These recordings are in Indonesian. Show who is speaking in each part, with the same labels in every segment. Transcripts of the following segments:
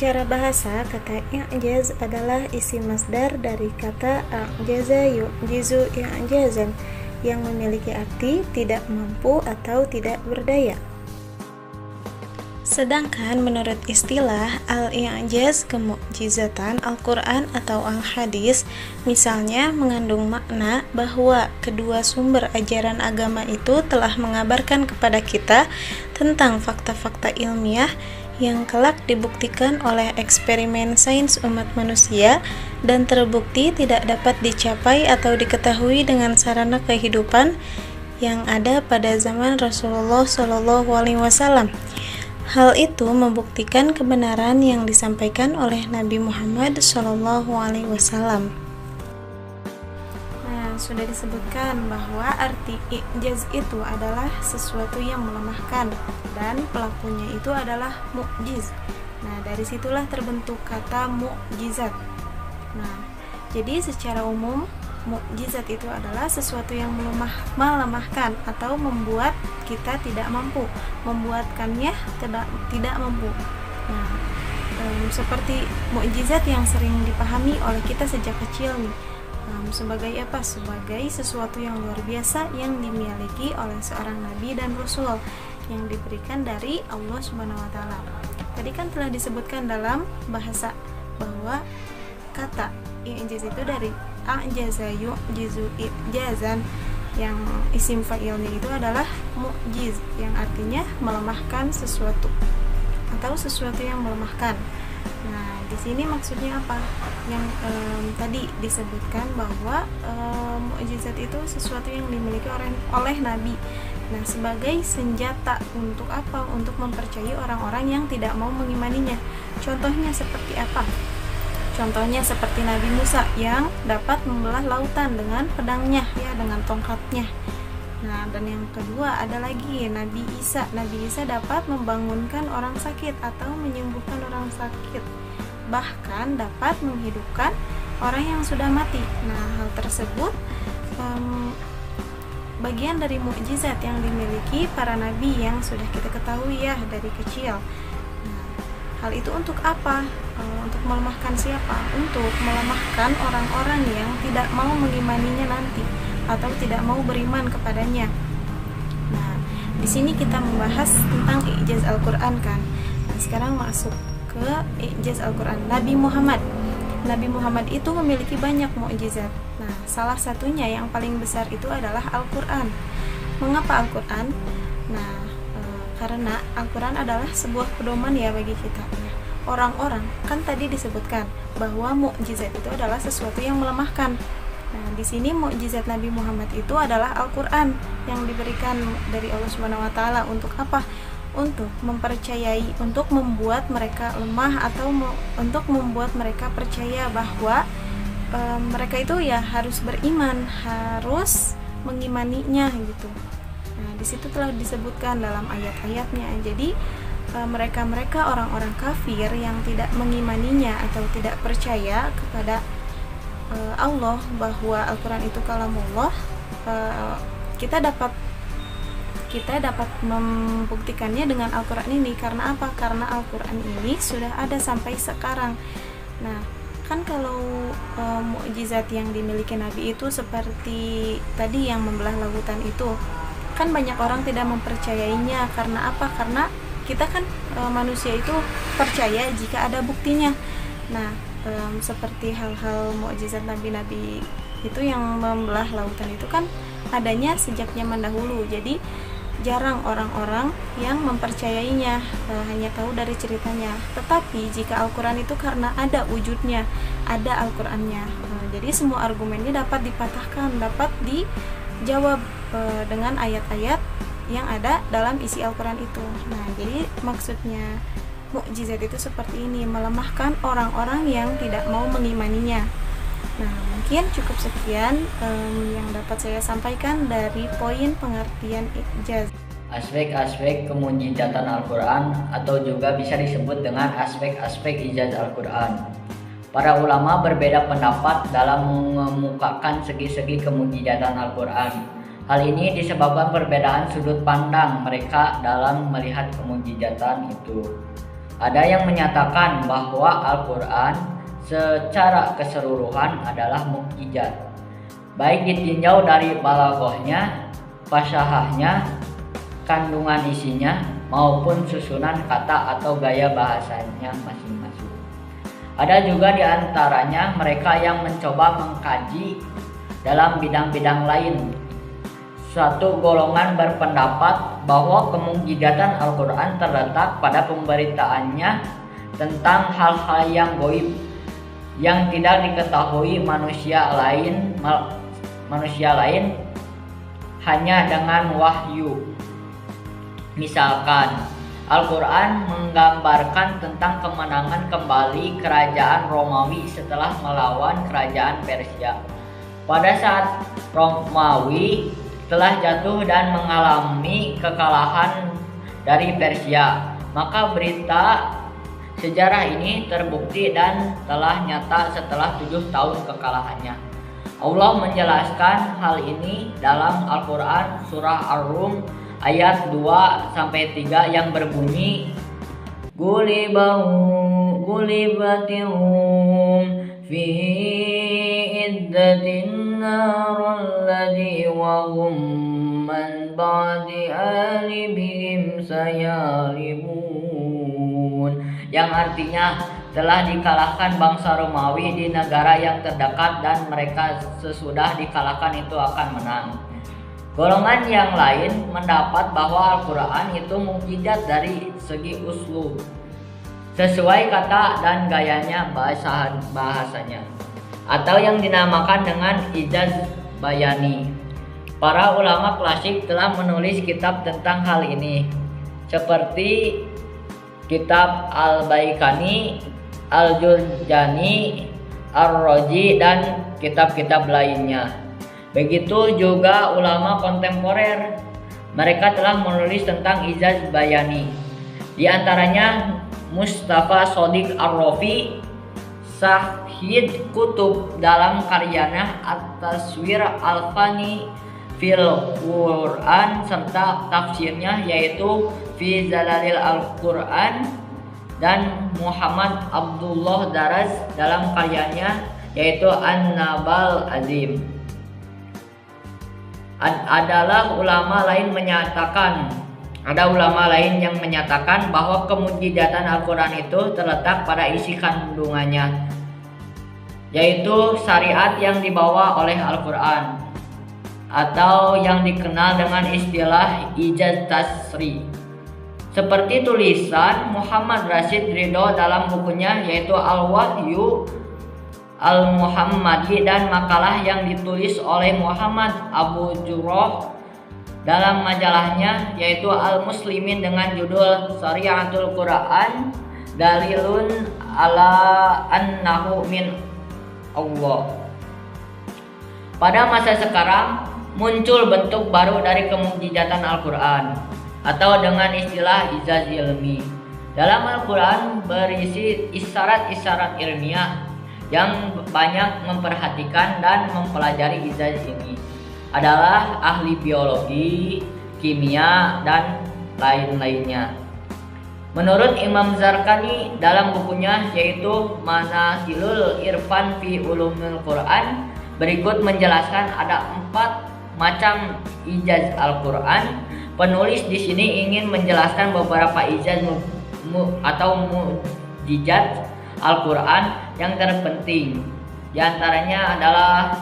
Speaker 1: Secara bahasa, kata i'jaz adalah isim masdar dari kata a'jaza yu'jizu i'jazan yang memiliki arti tidak mampu atau tidak berdaya. Sedangkan menurut istilah al-i'jaz kemu'jizatan Al-Quran atau al-hadis, misalnya mengandung makna bahwa kedua sumber ajaran agama itu telah mengabarkan kepada kita tentang fakta-fakta ilmiah yang kelak dibuktikan oleh eksperimen sains umat manusia dan terbukti tidak dapat dicapai atau diketahui dengan sarana kehidupan yang ada pada zaman Rasulullah SAW. Hal itu membuktikan kebenaran yang disampaikan oleh Nabi Muhammad SAW. Nah, sudah disebutkan bahwa arti i'jaz itu adalah sesuatu yang melemahkan dan pelakunya itu adalah mu'jiz. Nah, dari situlah terbentuk kata mu'jizat. Nah, jadi secara umum mukjizat itu adalah sesuatu yang melemahkan atau membuat kita tidak mampu, membuatkannya tidak mampu. Nah, seperti mukjizat yang sering dipahami oleh kita sejak kecil nih, sebagai apa? Sebagai sesuatu yang luar biasa yang dimiliki oleh seorang nabi dan rasul yang diberikan dari Allah Subhanahu wa taala. Tadi kan telah disebutkan dalam bahasa bahwa kata i'jaz itu dari a'jaza yu'jizu i'jazan, yang isim fa'ilnya itu adalah mu'jiz yang artinya melemahkan sesuatu atau sesuatu yang melemahkan. Nah, di sini maksudnya apa? Yang tadi disebutkan bahwa mukjizat itu sesuatu yang dimiliki oleh nabi. Nah, sebagai senjata untuk apa? Untuk mempercayai orang-orang yang tidak mau mengimaninya. Contohnya seperti apa? Contohnya seperti Nabi Musa yang dapat membelah lautan dengan pedangnya, ya, dengan tongkatnya. Nah, dan yang kedua ada lagi Nabi Isa. Nabi Isa dapat membangunkan orang sakit atau menyembuhkan orang sakit, bahkan dapat menghidupkan orang yang sudah mati. Nah, hal tersebut bagian dari mukjizat yang dimiliki para nabi yang sudah kita ketahui ya dari kecil. Nah, hal itu untuk apa? Untuk melemahkan siapa? Untuk melemahkan orang-orang yang tidak mau mengimaninya nanti atau tidak mau beriman kepadanya. Nah, di sini kita membahas tentang i'jaz Al-Qur'an kan. Nah, sekarang masuk ke i'jaz Al-Qur'an. Nabi Muhammad itu memiliki banyak mukjizat. Nah, salah satunya yang paling besar itu adalah Al-Qur'an. Mengapa Al-Qur'an? Nah, karena Al-Qur'an adalah sebuah pedoman ya bagi kita. Orang-orang kan tadi disebutkan bahwa mukjizat itu adalah sesuatu yang melemahkan. Nah, di sini mukjizat Nabi Muhammad itu adalah Al-Qur'an yang diberikan dari Allah Subhanahu wa taala untuk apa? Untuk mempercayai, untuk membuat mereka lemah atau untuk membuat mereka percaya bahwa mereka itu ya harus beriman, harus mengimaninya gitu. Nah, di situ telah disebutkan dalam ayat-ayatnya. Jadi mereka-mereka orang-orang kafir yang tidak mengimaninya atau tidak percaya kepada Allah bahwa Al-Quran itu kalamullah, kita dapat membuktikannya dengan Al-Quran ini. Karena apa? Karena Al-Quran ini sudah ada sampai sekarang. Nah, kan kalau mukjizat yang dimiliki Nabi itu seperti tadi yang membelah lautan itu, kan banyak orang tidak mempercayainya. Karena apa? Karena kita kan manusia itu percaya jika ada buktinya. Nah, seperti hal-hal mukjizat nabi-nabi itu yang membelah lautan itu kan adanya sejak zaman dahulu. Jadi jarang orang-orang yang mempercayainya, hanya tahu dari ceritanya. Tetapi jika Al-Quran itu karena ada wujudnya, ada Al-Qurannya, jadi semua argumennya dapat dipatahkan, dapat dijawab dengan ayat-ayat yang ada dalam isi Al-Quran itu. Nah, jadi maksudnya mukjizat itu seperti ini, melemahkan orang-orang yang tidak mau mengimaninya. Nah, mungkin cukup sekian yang dapat saya sampaikan dari poin pengertian i'jaz.
Speaker 2: Aspek-aspek kemujizatan Al-Quran atau juga bisa disebut dengan aspek-aspek i'jaz Al-Quran. Para ulama berbeda pendapat dalam mengemukakan segi-segi kemujizatan Al-Quran. Hal ini disebabkan perbedaan sudut pandang mereka dalam melihat kemujizatan itu. Ada yang menyatakan bahwa Al-Quran secara keseluruhan adalah mukjizat, baik ditinjau dari balaghahnya, fasahahnya, kandungan isinya, maupun susunan kata atau gaya bahasanya masing-masing. Ada juga di antaranya mereka yang mencoba mengkaji dalam bidang-bidang lain. Suatu golongan berpendapat bahwa kemukjizatan Al-Quran terletak pada pemberitaannya tentang hal-hal yang gaib yang tidak diketahui manusia lain hanya dengan wahyu. Misalkan, Al-Quran menggambarkan tentang kemenangan kembali kerajaan Romawi setelah melawan kerajaan Persia. Pada saat Romawi telah jatuh dan mengalami kekalahan dari Persia, maka berita sejarah ini terbukti dan telah nyata setelah 7 tahun kekalahannya. Allah menjelaskan hal ini dalam Al-Quran surah Ar-Rum ayat 2-3 yang berbunyi, Gulibatir-Rum fi iddatin naralladi wa hum man ba'di alibihim sayalibun, yang artinya telah dikalahkan bangsa Romawi di negara yang terdekat dan mereka sesudah dikalahkan itu akan menang. Golongan yang lain mendapat bahwa Al-Quran itu mukjizat dari segi uslub, sesuai kata dan gayanya bahasanya, atau yang dinamakan dengan ijaz bayani. Para ulama klasik telah menulis kitab tentang hal ini, seperti kitab Al-Baikani, Al-Jurjani, Ar-Razi, dan kitab-kitab lainnya. Begitu juga ulama kontemporer, mereka telah menulis tentang ijaz bayani. Di antaranya Mustafa Shodiq Ar-Rafi, Syahid Qutb dalam karyanya At-Taswir Al-Fani fil Quran serta tafsirnya yaitu Fi Zalalil Al-Quran, dan Muhammad Abdullah Daraz dalam karyanya yaitu An-Nabal Azim. Ada ulama lain yang menyatakan bahwa kemukjizatan Al-Quran itu terletak pada isi kandungannya, yaitu syariat yang dibawa oleh Al-Quran, atau yang dikenal dengan istilah ijaz tasri, seperti tulisan Muhammad Rashid Ridho dalam bukunya yaitu Al-Wahyu Al-Muhammadi, dan makalah yang ditulis oleh Muhammad Abu Jurrah dalam majalahnya yaitu Al-Muslimin dengan judul Syariatul Quran Dalilun ala annahu min Allah. Pada masa sekarang muncul bentuk baru dari kemukjizatan Al-Quran, atau dengan istilah ijaz ilmi. Dalam Al-Quran berisi isyarat-isyarat ilmiah yang banyak memperhatikan dan mempelajari ijaz ini adalah ahli biologi, kimia, dan lain-lainnya. Menurut Imam Zarqani dalam bukunya yaitu Manahilul Irfan fi Ulumul Quran, berikut menjelaskan ada 4 macam ijaz Al-Quran. Penulis di sini ingin menjelaskan beberapa ijaz atau mukjizat Al-Quran yang terpenting. Di antaranya adalah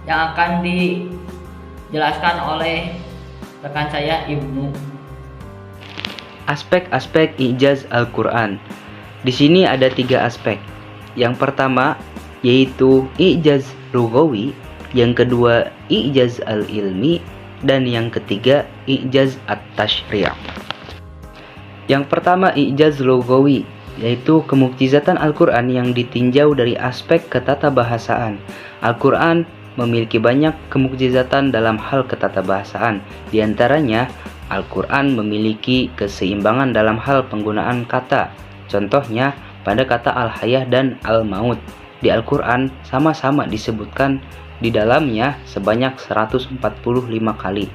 Speaker 2: yang akan dijelaskan oleh rekan saya Ibnu.
Speaker 3: Aspek-aspek ijaz Al-Quran. Di sini ada 3 aspek. Yang pertama yaitu ijaz lughawi, yang kedua ijaz al-ilmi, dan yang ketiga ijaz at-tashri'. Yang pertama ijaz lughawi, yaitu kemukjizatan Al-Quran yang ditinjau dari aspek ketatabahasaan. Al-Quran memiliki banyak kemukjizatan dalam hal ketatabahasaan. Di antaranya, Al-Quran memiliki keseimbangan dalam hal penggunaan kata. Contohnya, pada kata al-hayah dan al-maut di Al-Quran sama-sama disebutkan di dalamnya sebanyak 145 kali.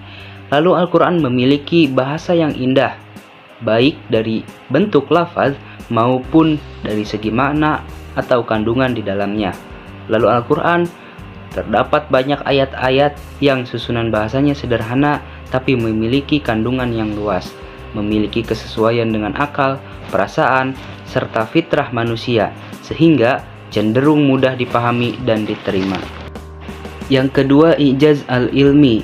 Speaker 3: Lalu Al-Quran memiliki bahasa yang indah. baik dari bentuk lafaz maupun dari segi makna atau kandungan di dalamnya. Lalu Al-Quran terdapat banyak ayat-ayat yang susunan bahasanya sederhana tapi memiliki kandungan yang luas, memiliki kesesuaian dengan akal, perasaan, serta fitrah manusia, sehingga cenderung mudah dipahami dan diterima. Yang kedua, i'jaz al-ilmi,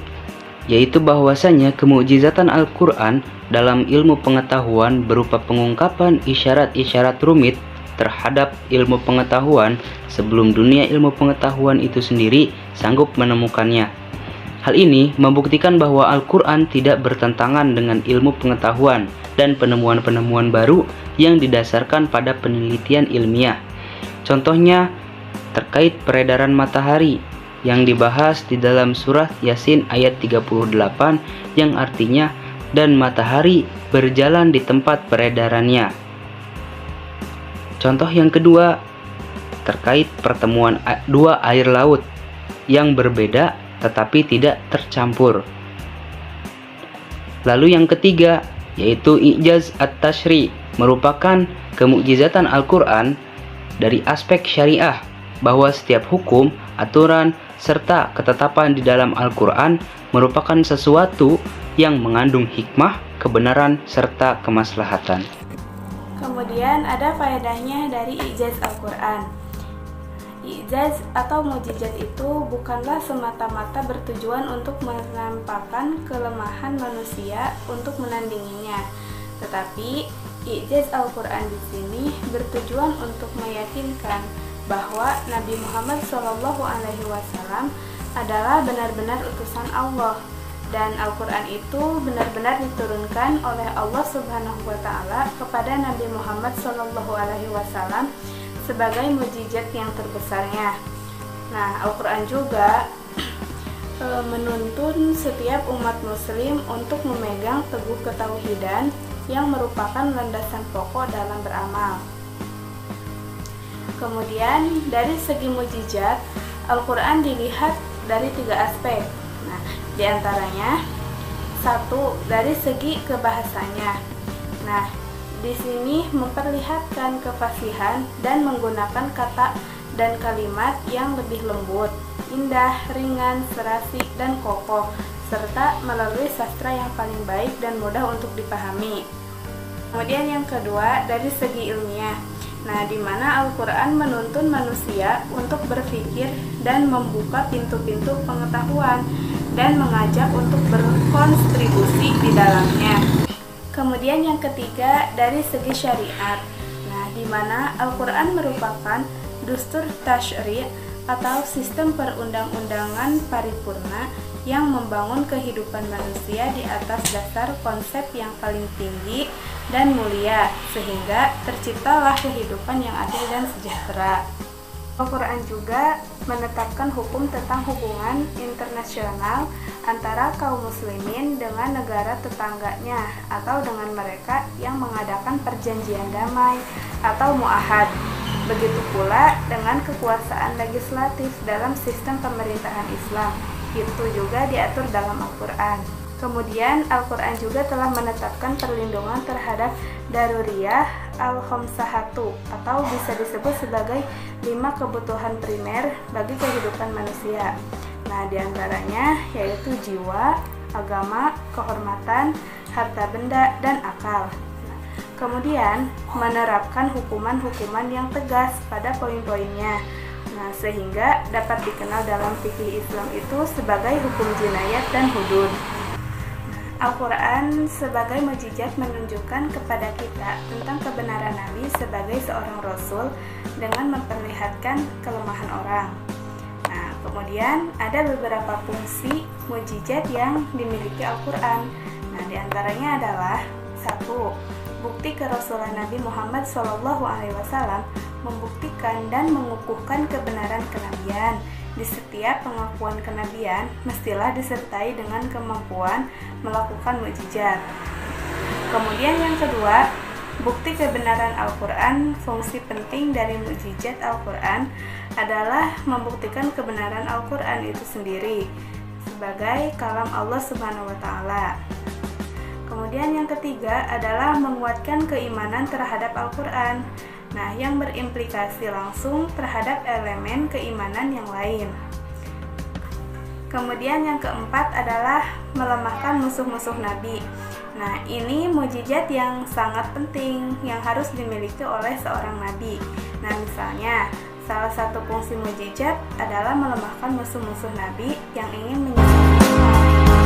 Speaker 3: yaitu bahwasanya kemukjizatan Al-Quran dalam ilmu pengetahuan berupa pengungkapan isyarat-isyarat rumit terhadap ilmu pengetahuan sebelum dunia ilmu pengetahuan itu sendiri sanggup menemukannya. Hal ini membuktikan bahwa Al-Quran tidak bertentangan dengan ilmu pengetahuan dan penemuan-penemuan baru yang didasarkan pada penelitian ilmiah. Contohnya terkait peredaran matahari yang dibahas di dalam surah Yasin ayat 38 yang artinya dan matahari berjalan di tempat peredarannya. Contoh yang kedua terkait pertemuan dua air laut yang berbeda tetapi tidak tercampur. Lalu yang ketiga yaitu i'jaz at-tashri, merupakan kemukjizatan Al-Quran dari aspek syariah, bahwa setiap hukum, aturan, serta ketetapan di dalam Al-Quran merupakan sesuatu yang mengandung hikmah, kebenaran, serta kemaslahatan.
Speaker 1: Kemudian ada faedahnya dari i'jaz Al-Quran. I'jaz atau mukjizat itu bukanlah semata-mata bertujuan untuk menampakkan kelemahan manusia untuk menandinginya, tetapi i'jaz Al-Quran di sini bertujuan untuk meyakinkan bahwa Nabi Muhammad SAW adalah benar-benar utusan Allah, dan Al-Quran itu benar-benar diturunkan oleh Allah Subhanahu wa Ta'ala kepada Nabi Muhammad SAW sebagai mukjizat yang terbesarnya. Nah, Al-Quran juga menuntun setiap umat muslim untuk memegang teguh ketauhidan yang merupakan landasan pokok dalam beramal. Kemudian dari segi mukjizat, Al-Quran dilihat dari 3 aspek. Nah, diantaranya satu, dari segi kebahasanya. Nah, di sini memperlihatkan kefasihan dan menggunakan kata dan kalimat yang lebih lembut, indah, ringan, serasi, dan kokoh, serta melalui sastra yang paling baik dan mudah untuk dipahami. Kemudian yang kedua, dari segi ilmiah. Nah, di mana Al-Quran menuntun manusia untuk berpikir dan membuka pintu-pintu pengetahuan dan mengajak untuk berkontribusi di dalamnya. Kemudian yang ketiga, dari segi syariat. Nah, di mana Al-Quran merupakan dustur tasyri' atau sistem perundang-undangan paripurna yang membangun kehidupan manusia di atas dasar konsep yang paling tinggi dan mulia, sehingga terciptalah kehidupan yang adil dan sejahtera. Al-Quran juga menetapkan hukum tentang hubungan internasional antara kaum muslimin dengan negara tetangganya atau dengan mereka yang mengadakan perjanjian damai atau mu'ahad. Begitu pula dengan kekuasaan legislatif dalam sistem pemerintahan Islam. Itu juga diatur dalam Al-Quran. Kemudian Al-Quran juga telah menetapkan perlindungan terhadap daruriyah al-khamsahatu atau bisa disebut sebagai 5 kebutuhan primer bagi kehidupan manusia. Nah, diantaranya yaitu jiwa, agama, kehormatan, harta benda, dan akal. Kemudian menerapkan hukuman-hukuman yang tegas pada poin-poinnya. Nah, sehingga dapat dikenal dalam fikih Islam itu sebagai hukum jinayat dan hudud. Al-Quran sebagai mukjizat menunjukkan kepada kita tentang kebenaran Nabi sebagai seorang Rasul dengan memperlihatkan kelemahan orang. Nah, kemudian ada beberapa fungsi mukjizat yang dimiliki Al-Quran. Nah, diantaranya adalah 1. Bukti kerasulan Nabi Muhammad SAW membuktikan dan mengukuhkan kebenaran kenabian. Di setiap pengakuan kenabian mestilah disertai dengan kemampuan melakukan mukjizat. Kemudian yang kedua, bukti kebenaran Al-Quran. Fungsi penting dari mukjizat Al-Quran adalah membuktikan kebenaran Al-Quran itu sendiri sebagai kalam Allah Subhanahu wa Ta'ala. Kemudian Kemudian yang ketiga adalah menguatkan keimanan terhadap Al-Quran. Nah, yang berimplikasi langsung terhadap elemen keimanan yang lain. Kemudian yang keempat adalah melemahkan musuh-musuh Nabi. Nah, ini mukjizat yang sangat penting yang harus dimiliki oleh seorang Nabi. Nah, misalnya, salah satu fungsi mukjizat adalah melemahkan musuh-musuh Nabi yang ingin menyesatkan umat.